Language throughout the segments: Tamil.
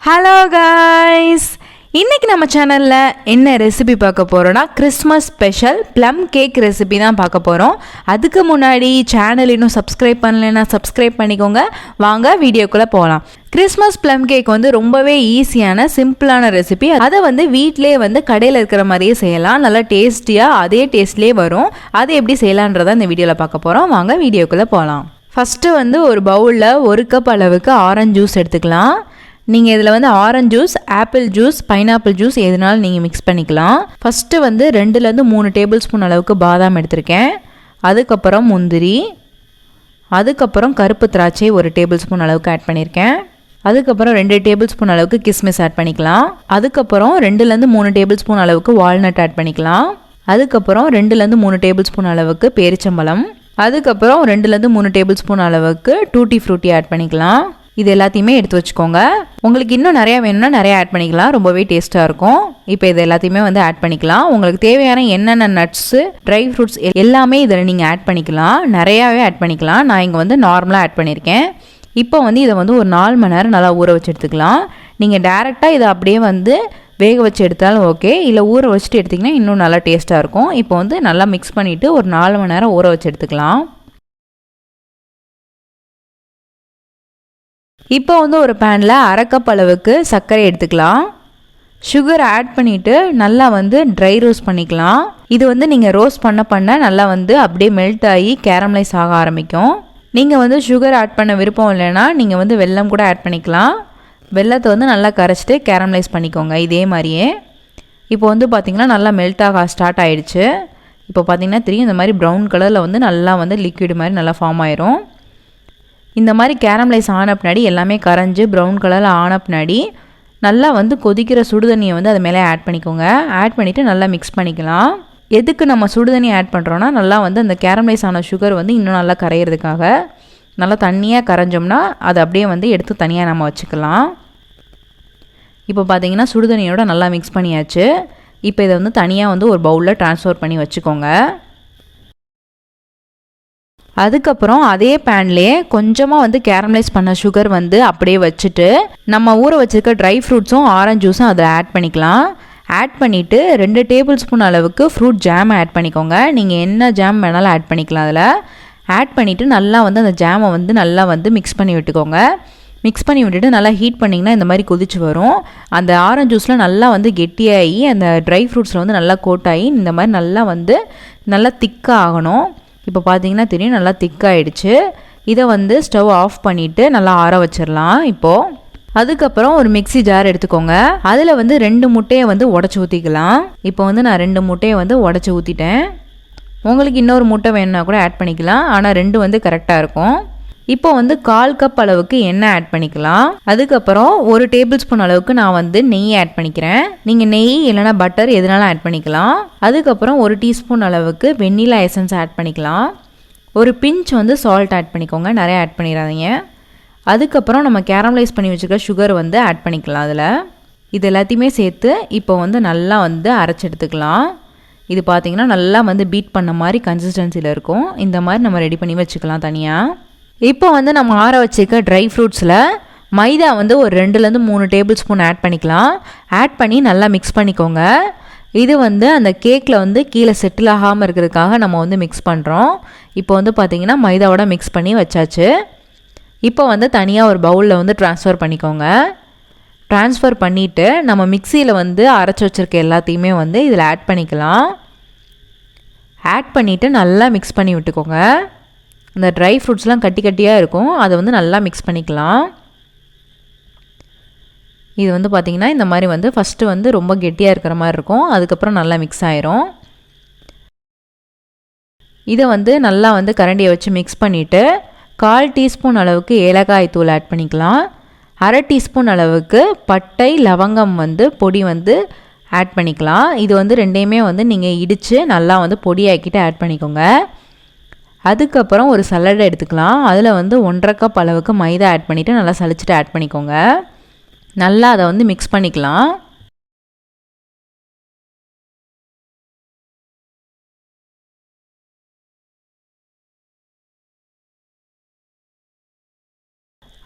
ஹலோ காய்ஸ், இன்றைக்கி நம்ம சேனலில் என்ன ரெசிபி பார்க்க போகிறோன்னா Christmas special plum cake recipe தான் பார்க்க போகிறோம். அதுக்கு முன்னாடி சேனல் இன்னும் சப்ஸ்கிரைப் பண்ணலைன்னா சப்ஸ்கிரைப் பண்ணிக்கோங்க. வாங்க வீடியோக்குள்ளே போகலாம். கிறிஸ்மஸ் ப்ளம் கேக் ரொம்பவே ஈஸியான சிம்பிளான ரெசிபி. அதை வீட்டிலே கடையில் இருக்கிற மாதிரியே செய்யலாம். நல்லா டேஸ்டியாக அதே டேஸ்ட்லேயே வரும். அதை எப்படி செய்யலான்றதை இந்த வீடியோவில் பார்க்க போகிறோம். வாங்க வீடியோக்குள்ளே போகலாம். ஃபஸ்ட்டு ஒரு பவுலில் 1 கப் அளவுக்கு ஆரஞ்சு ஜூஸ் எடுத்துக்கலாம். நீங்கள் இதில் orange juice, apple juice, pineapple juice எதுனாலும் நீங்கள் மிக்ஸ் பண்ணிக்கலாம். ஃபஸ்ட்டு 2லேருந்து 3 டேபிள் ஸ்பூன் அளவுக்கு பாதாம் எடுத்திருக்கேன். அதுக்கப்புறம் முந்திரி, அதுக்கப்புறம் கருப்பு திராட்சை 1 டேபிள் ஸ்பூன் அளவுக்கு ஆட் பண்ணியிருக்கேன். அதுக்கப்புறம் 2 டேபிள் ஸ்பூன் அளவுக்கு கிஸ்மிஸ் ஆட் பண்ணிக்கலாம். அதுக்கப்புறம் 2லேருந்து 3 டேபிள் ஸ்பூன் அளவுக்கு வால்நட் ஆட் பண்ணிக்கலாம். அதுக்கப்புறம் 2லேருந்து 3 டேபிள் ஸ்பூன் அளவுக்கு பேரிச்சம்பழம். அதுக்கப்புறம் 2லேருந்து 3 டேபிள் ஸ்பூன் அளவுக்கு டூட்டி ஃப்ரூட்டி ஆட் பண்ணிக்கலாம். இது எல்லாத்தையுமே எடுத்து வச்சுக்கோங்க. உங்களுக்கு இன்னும் நிறையா வேணும்னா நிறையா ஆட் பண்ணிக்கலாம். ரொம்பவே டேஸ்ட்டாக இருக்கும். இப்போ இது எல்லாத்தையுமே ஆட் பண்ணிக்கலாம். உங்களுக்கு தேவையான என்னென்ன நட்ஸு, ட்ரை ஃப்ரூட்ஸ் எல்லாமே இதில் நீங்கள் ஆட் பண்ணிக்கலாம். நிறையாவே ஆட் பண்ணிக்கலாம். நான் இங்கே நார்மலாக ஆட் பண்ணியிருக்கேன். இப்போ இதை ஒரு 4 மணி நேரம் நல்லா ஊற வச்சு எடுத்துக்கலாம். நீங்கள் டேரெக்டாக இதை அப்படியே வேக வச்சு எடுத்தாலும் ஓகே, இல்லை ஊற வச்சுட்டு எடுத்திங்கன்னா இன்னும் நல்லா டேஸ்ட்டாக இருக்கும். இப்போ நல்லா மிக்ஸ் பண்ணிவிட்டு ஒரு 4 மணி நேரம் ஊற வச்சு எடுத்துக்கலாம். இப்போ ஒரு பேனில் 1/2 கப் அளவுக்கு சர்க்கரை எடுத்துக்கலாம். சுகர் ஆட் பண்ணிவிட்டு நல்லா ட்ரை ரோஸ்ட் பண்ணிக்கலாம். இது நீங்கள் ரோஸ்ட் பண்ண நல்லா அப்படியே மெல்ட் ஆகி கேரமலைஸ் ஆக ஆரம்பிக்கும். நீங்கள் சுகர் ஆட் பண்ண விருப்பம் இல்லைன்னா நீங்கள் வெல்லம் கூட ஆட் பண்ணிக்கலாம். வெல்லத்தை நல்லா கரைச்சிட்டு கேரமலைஸ் பண்ணிக்கோங்க இதே மாதிரியே. இப்போ பார்த்திங்கன்னா நல்லா மெல்ட் ஆக ஸ்டார்ட் ஆகிடுச்சு. இப்போ பார்த்திங்கன்னா தெரியும், இந்த மாதிரி ப்ரௌன் கலரில் நல்லா லிக்விட் மாதிரி நல்லா ஃபார்ம் ஆயிரும். இந்த மாதிரி கேரமலைஸ் ஆன பின்னாடி எல்லாமே கரைஞ்சி ப்ரௌன் கலரில் ஆன பின்னாடி நல்லா கொதிக்கிற சுடுதண்ணியை அது மேலே ஆட் பண்ணிக்கோங்க. ஆட் பண்ணிவிட்டு நல்லா மிக்ஸ் பண்ணிக்கலாம். எதுக்கு நம்ம சுடுதண்ணி ஆட் பண்ணுறோன்னா நல்லா அந்த கேரமலைஸ் ஆன சுகர் இன்னும் நல்லா கரையிறதுக்காக. நல்லா தண்ணியாக கரைஞ்சோம்னா அதை அப்படியே எடுத்து தனியாக நம்ம வச்சுக்கலாம். இப்போ பார்த்தீங்கன்னா சுடுதண்ணியோட நல்லா மிக்ஸ் பண்ணியாச்சு. இப்போ இதை தனியாக ஒரு பவுலில் ட்ரான்ஸ்ஃபர் பண்ணி வச்சுக்கோங்க. அதுக்கப்புறம் அதே பேன்லேயே கொஞ்சமாக கேரமலைஸ் பண்ண சுகர் அப்படியே வச்சுட்டு நம்ம ஊற வச்சுருக்க ட்ரை ஃப்ரூட்ஸும் ஆரஞ்சு ஜூஸும் அதில் ஆட் பண்ணிக்கலாம். ஆட் பண்ணிவிட்டு 2 டேபிள் ஸ்பூன் அளவுக்கு ஃப்ரூட் ஜாம் ஆட் பண்ணிக்கோங்க. நீங்கள் என்ன ஜாம் வேணாலும் ஆட் பண்ணிக்கலாம். அதில் ஆட் பண்ணிவிட்டு நல்லா அந்த ஜாமை நல்லா மிக்ஸ் பண்ணி விட்டுக்கோங்க. மிக்ஸ் பண்ணி விட்டுட்டு நல்லா ஹீட் பண்ணிங்கன்னா இந்த மாதிரி கொதிச்சு வரும். அந்த ஆரஞ்சு ஜூஸில் நல்லா கெட்டியாகி அந்த ட்ரை ஃப்ரூட்ஸில் நல்லா கோட்டாகி இந்த மாதிரி நல்லா திக்காக ஆகணும். இப்போ பார்த்தீங்கன்னா தெரியும், நல்லா திக்காயிடுச்சு. இதை ஸ்டவ் ஆஃப் பண்ணிவிட்டு நல்லா ஆற வச்சிடலாம். இப்போது அதுக்கப்புறம் ஒரு மிக்ஸி ஜார் எடுத்துக்கோங்க. அதில் 2 முட்டையை உடச்சி ஊற்றிக்கலாம். இப்போ நான் 2 முட்டையை உடச்சி ஊற்றிட்டேன். உங்களுக்கு இன்னொரு முட்டை வேணுன்னா கூட ஆட் பண்ணிக்கலாம். ஆனால் 2 கரெக்டாக இருக்கும். இப்போ 1/4 கப் அளவுக்கு எண்ணெய் ஆட் பண்ணிக்கலாம். அதுக்கப்புறம் 1 டேபிள் ஸ்பூன் அளவுக்கு நான் நெய் ஆட் பண்ணிக்கிறேன். நீங்கள் நெய் இல்லைனா பட்டர் எதுனாலும் ஆட் பண்ணிக்கலாம். அதுக்கப்புறம் 1 டீஸ்பூன் அளவுக்கு வெண்ணிலா எசன்ஸ் ஆட் பண்ணிக்கலாம். ஒரு பிஞ்ச் சால்ட் ஆட் பண்ணிக்கோங்க. நிறைய ஆட் பண்ணிடாதீங்க. அதுக்கப்புறம் நம்ம கேரமலைஸ் பண்ணி வச்சுருக்க சுகர் ஆட் பண்ணிக்கலாம். அதில் இது எல்லாத்தையுமே சேர்த்து இப்போ நல்லா அரைச்சி எடுத்துக்கலாம். இது பார்த்திங்கன்னா நல்லா பீட் பண்ண மாதிரி கன்சிஸ்டன்சியில் இருக்கும். இந்த மாதிரி நம்ம ரெடி பண்ணி வச்சுக்கலாம் தனியாக. இப்போ நம்ம ஆற வச்சுருக்க ட்ரை ஃப்ரூட்ஸில் மைதா ஒரு 2லேருந்து 3 டேபிள் ஸ்பூன் ஆட் பண்ணிக்கலாம். ஆட் பண்ணி நல்லா மிக்ஸ் பண்ணிக்கோங்க. இது அந்த கேக்கில் கீழே செட்டில் ஆகாமல் இருக்கிறதுக்காக நம்ம மிக்ஸ் பண்ணுறோம். இப்போ பார்த்திங்கன்னா மைதாவோட மிக்ஸ் பண்ணி வச்சாச்சு. இப்போ தனியாக ஒரு பவுலில் ட்ரான்ஸ்ஃபர் பண்ணிக்கோங்க. ட்ரான்ஸ்ஃபர் பண்ணிவிட்டு நம்ம மிக்சியில் அரைச்சி வச்சுருக்க எல்லாத்தையுமே இதில் ஆட் பண்ணிக்கலாம். ஆட் பண்ணிவிட்டு நல்லா மிக்ஸ் பண்ணி விட்டுக்கோங்க. இந்த ட்ரை ஃப்ரூட்ஸ்லாம் கட்டி கட்டியாக இருக்கும், அதை நல்லா மிக்ஸ் பண்ணிக்கலாம். இது பார்த்திங்கன்னா இந்த மாதிரி ஃபஸ்ட்டு ரொம்ப கெட்டியாக இருக்கிற மாதிரி இருக்கும். அதுக்கப்புறம் நல்லா மிக்ஸ் ஆயிரும். இதை நல்லா கரண்டியை வச்சு மிக்ஸ் பண்ணிவிட்டு 1/4 டீஸ்பூன் அளவுக்கு ஏலக்காய் தூள் ஆட் பண்ணிக்கலாம். 1/2 டீஸ்பூன் அளவுக்கு பட்டை லவங்கம் பொடி ஆட் பண்ணிக்கலாம். இது ரெண்டையுமே நீங்கள் இடித்து நல்லா பொடியாக்கிட்டு ஆட் பண்ணிக்கோங்க. அதுக்கப்புறம் ஒரு சலடை எடுத்துக்கலாம். அதில் 1/2 கப் அளவுக்கு மைதா ஆட் பண்ணிவிட்டு நல்லா சலிச்சிட்டு ஆட் பண்ணிக்கோங்க. நல்லா அதை மிக்ஸ் பண்ணிக்கலாம்.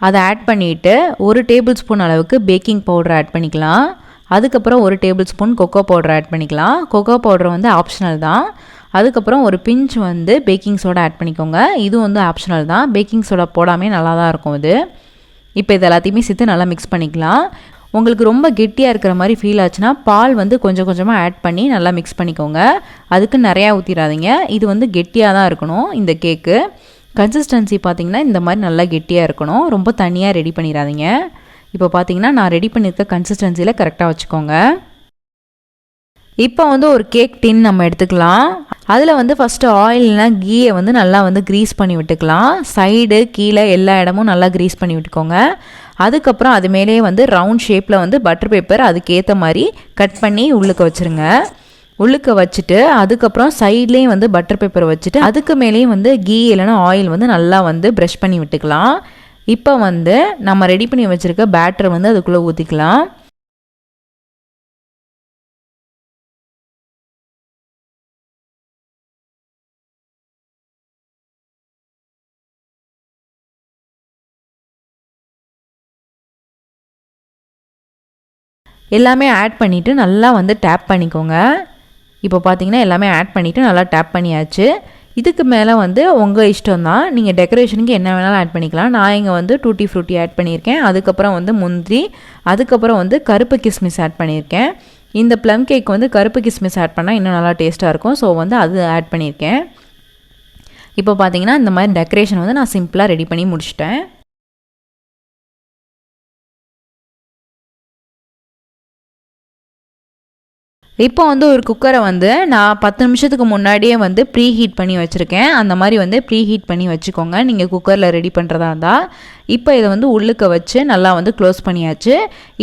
அதை ஆட் பண்ணிவிட்டு 1 டேபிள் ஸ்பூன் அளவுக்கு பேக்கிங் பவுடர் ஆட் பண்ணிக்கலாம். அதுக்கப்புறம் 1 tablespoon cocoa powder add பண்ணிக்கலாம். கொக்கோ பவுடர் வந்து ஆப்ஷனல் தான். அதுக்கப்புறம் ஒரு பிஞ்ச் வந்து பேக்கிங் சோடா ஆட் பண்ணிக்கோங்க. இது வந்து ஆப்ஷனல் தான். பேக்கிங் சோடா போடாமே நல்லா தான் இருக்கும் இது. இப்போ இது எல்லாத்தையுமே சேர்த்து நல்லா மிக்ஸ் பண்ணிக்கலாம். உங்களுக்கு ரொம்ப கெட்டியாக இருக்கிற மாதிரி ஃபீல் ஆச்சுன்னா பால் வந்து கொஞ்சம் கொஞ்சமாக ஆட் பண்ணி நல்லா மிக்ஸ் பண்ணிக்கோங்க. அதுக்கு நிறையா ஊற்றிடாதீங்க. இது வந்து கெட்டியாக தான் இருக்கணும் இந்த கேக்கு. கன்சிஸ்டன்சி பார்த்திங்கன்னா இந்த மாதிரி நல்லா கெட்டியாக இருக்கணும். ரொம்ப தனியாக ரெடி பண்ணிடாதீங்க. இப்போ பார்த்திங்கன்னா நான் ரெடி பண்ணியிருக்க கன்சிஸ்டன்சியில் கரெக்டாக வச்சுக்கோங்க. இப்போ வந்து ஒரு கேக் டின் நம்ம எடுத்துக்கலாம். அதில் வந்து ஃபஸ்ட்டு ஆயில்னா கீயை வந்து நல்லா வந்து க்ரீஸ் பண்ணி விட்டுக்கலாம். சைடு கீழே எல்லா இடமும் நல்லா க்ரீஸ் பண்ணி விட்டுக்கோங்க. அதுக்கப்புறம் அது மேலேயே வந்து ரவுண்ட் ஷேப்பில் வந்து பட்டர் பேப்பர் அதுக்கேற்ற மாதிரி கட் பண்ணி உள்ளுக்க வச்சுருங்க. உள்ளுக்க வச்சுட்டு அதுக்கப்புறம் சைட்லேயும் வந்து பட்டர் பேப்பர் வச்சுட்டு அதுக்கு மேலேயும் வந்து கீ இல்லைன்னா ஆயில் வந்து நல்லா வந்து ப்ரஷ் பண்ணி விட்டுக்கலாம். இப்போ வந்து நம்ம ரெடி பண்ணி வச்சுருக்க பேட்டர் வந்து அதுக்குள்ளே ஊற்றிக்கலாம். எல்லாமே ஆட் பண்ணிவிட்டு நல்லா வந்து டேப் பண்ணிக்கோங்க. இப்போ பார்த்தீங்கன்னா எல்லாமே ஆட் பண்ணிவிட்டு நல்லா டேப் பண்ணியாச்சு. இதுக்கு மேலே வந்து உங்கள் இஷ்டம் தான். நீங்கள் டெக்கரேஷனுக்கு என்ன வேணாலும் ஆட் பண்ணிக்கலாம். நான் இங்கே வந்து டூட்டி ஃப்ரூட்டி ஆட் பண்ணியிருக்கேன். அதுக்கப்புறம் வந்து முந்திரி, அதுக்கப்புறம் வந்து கருப்பு கிஸ்மிஸ் ஆட் பண்ணியிருக்கேன். இந்த ப்ளம் கேக் வந்து கருப்பு கிஸ்மிஸ் ஆட் பண்ணால் இன்னும் நல்லா டேஸ்ட்டாக இருக்கும். ஸோ வந்து அது ஆட் பண்ணியிருக்கேன். இப்போ பார்த்தீங்கன்னா இந்த மாதிரி டெக்கரேஷன் வந்து நான் சிம்பிளாக ரெடி பண்ணி முடிச்சிட்டேன். இப்போ வந்து ஒரு குக்கரை வந்து நான் 10 நிமிஷத்துக்கு முன்னாடியே வந்து ப்ரீ ஹீட் பண்ணி வச்சுருக்கேன். அந்த மாதிரி வந்து ப்ரீ ஹீட் பண்ணி வச்சுக்கோங்க நீங்கள் குக்கரில் ரெடி பண்ணுறதா இருந்தால். இப்போ இதை வந்து உள்ளுக்க வச்சு நல்லா வந்து க்ளோஸ் பண்ணியாச்சு.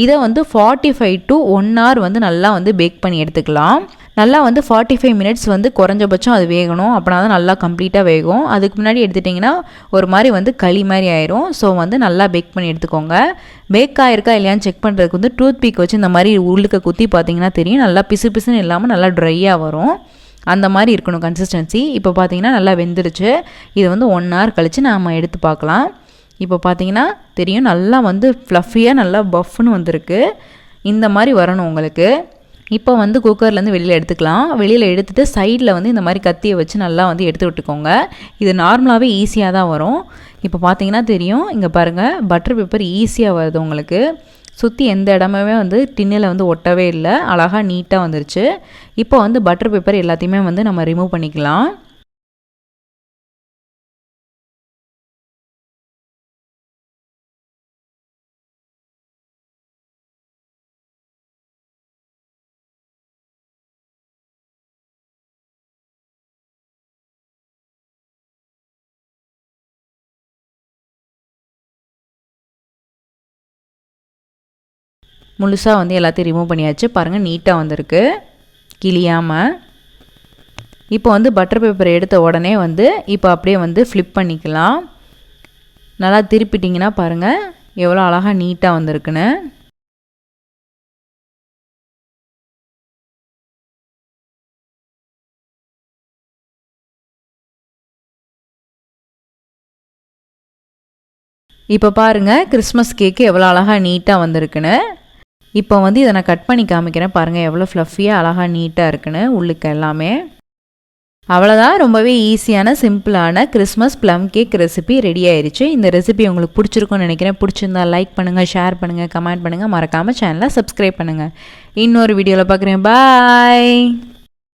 இதை வந்து 45 to 1 hour வந்து நல்லா வந்து பேக் பண்ணி எடுத்துக்கலாம். நல்லா வந்து 45 மினிட்ஸ் வந்து குறைஞ்சபட்சம் அது வேகணும். அப்படின்னா தான் நல்லா கம்ப்ளீட்டாக வேகும். அதுக்கு முன்னாடி எடுத்துட்டிங்கன்னா ஒரு மாதிரி வந்து களி மாதிரி ஆயிரும். ஸோ வந்து நல்லா பேக் பண்ணி எடுத்துக்கோங்க. பேக் ஆகிருக்கா இல்லையான்னு செக் பண்ணுறதுக்கு வந்து டூத் பிக் வச்சு இந்த மாதிரி உள்ளுக்க குத்தி பார்த்தீங்கன்னா தெரியும். நல்லா பிசு பிசுன்னு இல்லாமல் நல்லா ட்ரையாக வரும். அந்த மாதிரி இருக்கணும் கன்சிஸ்டன்சி. இப்போ பார்த்தீங்கன்னா நல்லா வெந்துருச்சு. இது வந்து 1 hour கழித்து நாம் எடுத்து பார்க்கலாம். இப்போ பார்த்தீங்கன்னா தெரியும் நல்லா வந்து ஃப்ளஃபியாக நல்லா பஃப்னு வந்திருக்கு. இந்த மாதிரி வரணும் உங்களுக்கு. இப்போ வந்து குக்கர்லேருந்து வெளியில் எடுத்துக்கலாம். வெளியில் எடுத்துகிட்டு சைடில் வந்து இந்த மாதிரி கத்தியை வச்சு நல்லா வந்து எடுத்து விட்டுக்கோங்க. இது நார்மலாகவே ஈஸியாக தான் வரும். இப்போ பார்த்தீங்கன்னா தெரியும். இங்கே பாருங்கள் பட்டர் பேப்பர் ஈஸியாக வருது உங்களுக்கு. சுற்றி எந்த இடமே வந்து டின்னில் வந்து ஒட்டவே இல்லை. அழகாக நீட்டாக வந்துருச்சு. இப்போ வந்து பட்டர் பேப்பர் எல்லாத்தையுமே வந்து நம்ம ரிமூவ் பண்ணிக்கலாம். முழுசாக வந்து எல்லாத்தையும் ரிமூவ் பண்ணியாச்சு. பாருங்கள் நீட்டாக வந்திருக்கு கிளியாமல். இப்போ வந்து பட்டர் பேப்பர் எடுத்த உடனே வந்து இப்போ அப்படியே வந்து ஃப்ளிப் பண்ணிக்கலாம். நல்லா திருப்பிட்டிங்கன்னா பாருங்கள் எவ்வளோ அழகாக நீட்டாக வந்திருக்குன்னு. இப்போ பாருங்கள் கிறிஸ்மஸ் கேக்கு எவ்வளோ அழகாக நீட்டாக வந்திருக்குன்னு. இப்போ வந்து இதை நான் கட் பண்ணி காமிக்கிறேன். பாருங்கள் எவ்வளோ ஃப்ளஃபியாக அழகாக நீட்டாக இருக்குன்னு உள்ளுக்க எல்லாமே. அவ்வளோதான். ரொம்பவே ஈஸியான சிம்பிளான Christmas plum cake recipe ready ஆயிடுச்சு. இந்த ரெசிபி உங்களுக்கு பிடிச்சிருக்கும்னு நினைக்கிறேன். பிடிச்சிருந்தா லைக் பண்ணுங்கள், ஷேர் பண்ணுங்கள், கமெண்ட் பண்ணுங்கள். மறக்காமல் சேனலை சப்ஸ்கிரைப் பண்ணுங்கள். இன்னொரு வீடியோவில் பார்க்குறேன். பாய்.